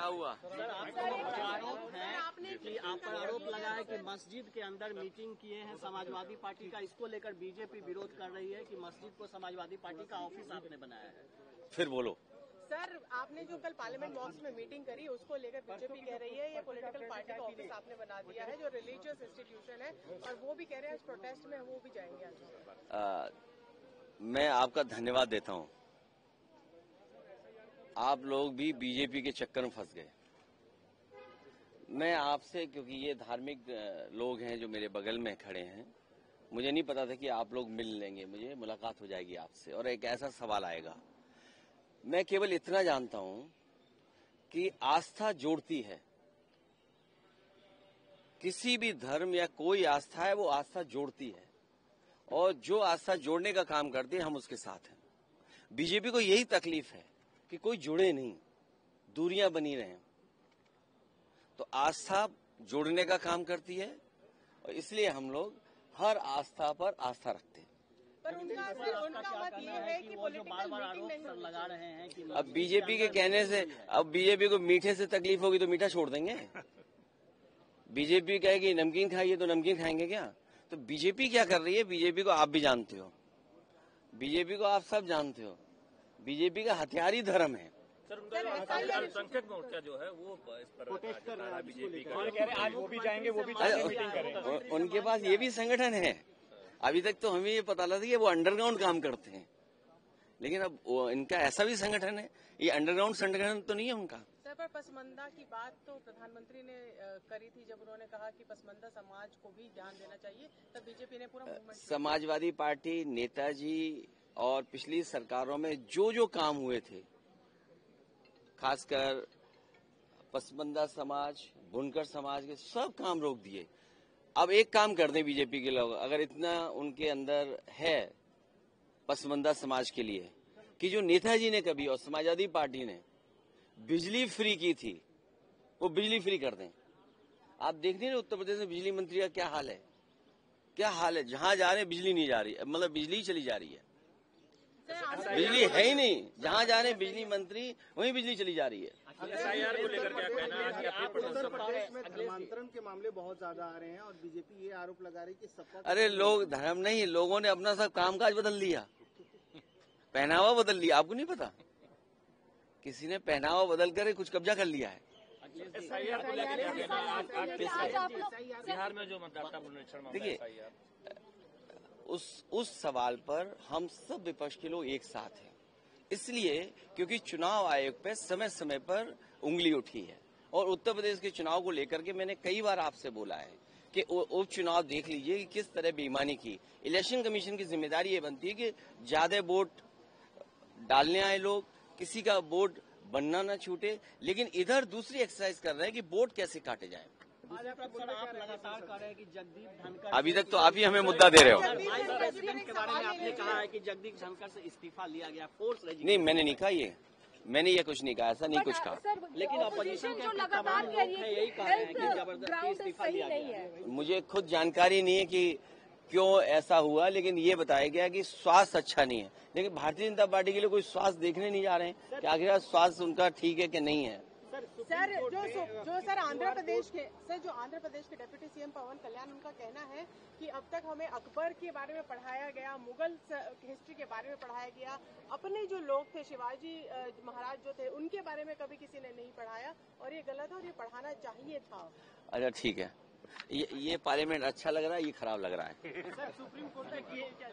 क्या हुआ? सर, आरोप है कि आप पर आरोप लगा है कि मस्जिद के अंदर मीटिंग किए हैं समाजवादी पार्टी का। इसको लेकर बीजेपी विरोध कर रही है कि मस्जिद को समाजवादी पार्टी का ऑफिस आपने बनाया है। फिर बोलो सर, आपने जो कल पार्लियामेंट बॉक्स में मीटिंग करी उसको लेकर बीजेपी कह रही है ये पॉलिटिकल पार्टी का ऑफिस आपने बना दिया है, जो रिलीजियस इंस्टीट्यूशन है, और वो भी कह रहे हैं इस प्रोटेस्ट में वो भी जाएंगे आज। मैं आपका धन्यवाद देता हूं। आप लोग भी बीजेपी के चक्कर में फंस गए। मैं आपसे, क्योंकि ये धार्मिक लोग हैं जो मेरे बगल में खड़े हैं, मुझे नहीं पता था कि आप लोग मिल लेंगे, मुझे मुलाकात हो जाएगी आपसे और एक ऐसा सवाल आएगा। मैं केवल इतना जानता हूं कि आस्था जोड़ती है। किसी भी धर्म या कोई आस्था है, वो आस्था जोड़ती है, और जो आस्था जोड़ने का काम करती है हम उसके साथ हैं। बीजेपी को यही तकलीफ है कि कोई जुड़े नहीं, दूरियां बनी रहें। तो आस्था जोड़ने का काम करती है और इसलिए हम लोग हर आस्था पर आस्था रखते हैं। पर उनका मत ये है कि पॉलिटिकल मीटिंग नहीं लगा रहे हैं कि अब बीजेपी के कहने से, अब बीजेपी को मीठे से तकलीफ होगी तो मीठा छोड़ देंगे? बीजेपी कहेगी नमकीन खाइए तो नमकीन खाएंगे क्या? तो बीजेपी क्या कर रही है, बीजेपी को आप भी जानते हो, बीजेपी को आप सब जानते हो। बीजेपी का हथियार ही धर्म है। सर, उनका अल्पसंख्यक मोर्चा जो है वो इस पर प्रोटेस्ट कर रहा है बीजेपी का, कह रहे हैं आज वो भी जाएंगे, वो भी मीटिंग करेंगे। उनके पास ये भी संगठन है। अभी तक तो हमें ये पता लगा कि वो अंडरग्राउंड काम करते हैं, लेकिन अब इनका ऐसा भी संगठन है। ये अंडरग्राउंड संगठन तो नहीं है उनका। सर, पर पसमंदा की बात तो प्रधानमंत्री ने करी थी जब उन्होंने कहा कि पसमंदा समाज को भी ध्यान देना चाहिए, तब बीजेपी ने पूरा मूवमेंट। समाजवादी पार्टी, नेताजी और पिछली सरकारों में जो जो काम हुए थे, खासकर पसमंदा समाज, बुनकर समाज के सब काम रोक दिए। अब एक काम कर दें बीजेपी के लोग, अगर इतना उनके अंदर है पसमंदा समाज के लिए, कि जो नेताजी ने कभी और समाजवादी पार्टी ने बिजली फ्री की थी, वो बिजली फ्री कर दें। आप देख रहे हैं उत्तर प्रदेश में बिजली मंत्री का क्या हाल है, क्या हाल है। जहां जा रहे हैं बिजली नहीं जा रही, मतलब बिजली चली जा रही है, बिजली है ही नहीं। जहां जा रहे हैं बिजली मंत्री, वहीं बिजली चली जा रही है। एसआईआर को लेकर क्या कहना है? उत्तर प्रदेश में धर्मांतरण के मामले बहुत ज्यादा आ रहे हैं और बीजेपी ये आरोप लगा रही है कि सबका। अरे लोग धर्म नहीं, लोगों ने अपना सब कामकाज बदल लिया, पहनावा बदल लिया। आपको नहीं पता, किसी ने पहनावा बदल कर कुछ कब्जा कर लिया है। एसआईआर को लेकर क्या कहना है? बिहार में जो मतदाता पुनरीक्षण मामला है, देखिए, उस सवाल पर हम सब विपक्ष के लोग एक साथ हैं, इसलिए क्योंकि चुनाव आयोग पे समय समय पर उंगली उठी है। और उत्तर प्रदेश के चुनाव को लेकर के मैंने कई बार आपसे बोला है कि उपचुनाव देख लीजिए कि किस तरह बेईमानी की। इलेक्शन कमीशन की जिम्मेदारी ये बनती है कि ज्यादा वोट डालने आए लोग, किसी का वोट बनना न छूटे, लेकिन इधर दूसरी एक्सरसाइज कर रहे हैं कि वोट कैसे काटे जाए। आप लगातार कह रहे हैं कि जगदीप धनखड़, अभी तक तो आप ही हमें मुद्दा दे रहे हो। प्रेसिडेंट के बारे में आपने कहा है कि जगदीप धनखड़ से इस्तीफा लिया गया, फोर्स नहीं, मैंने नहीं कहा ये, मैंने ये कुछ नहीं कहा, ऐसा नहीं कुछ कहा। लेकिन अपोजिशन के तमाम लोग हैं यही कह रहे हैं कि जबरदस्ती इस्तीफा लिया गया। मुझे खुद जानकारी नहीं है कि क्यों ऐसा हुआ, लेकिन ये बताया गया कि स्वास्थ्य अच्छा नहीं है। लेकिन भारतीय जनता पार्टी के लिए कोई स्वास्थ्य देखने नहीं जा रहे हैं कि आखिर स्वास्थ्य उनका ठीक है कि नहीं है। सर, जो आंध्र प्रदेश के डिप्टी सीएम पवन कल्याण, उनका कहना है कि अब तक हमें अकबर के बारे में पढ़ाया गया, मुगल हिस्ट्री के बारे में पढ़ाया गया, अपने जो लोग थे शिवाजी महाराज जो थे उनके बारे में कभी किसी ने नहीं पढ़ाया, और ये गलत है और ये पढ़ाना चाहिए था। अच्छा ठीक है, ये पार्लियामेंट अच्छा लग रहा है, ये खराब लग रहा है। सर, सुप्रीम कोर्ट ने किए क्या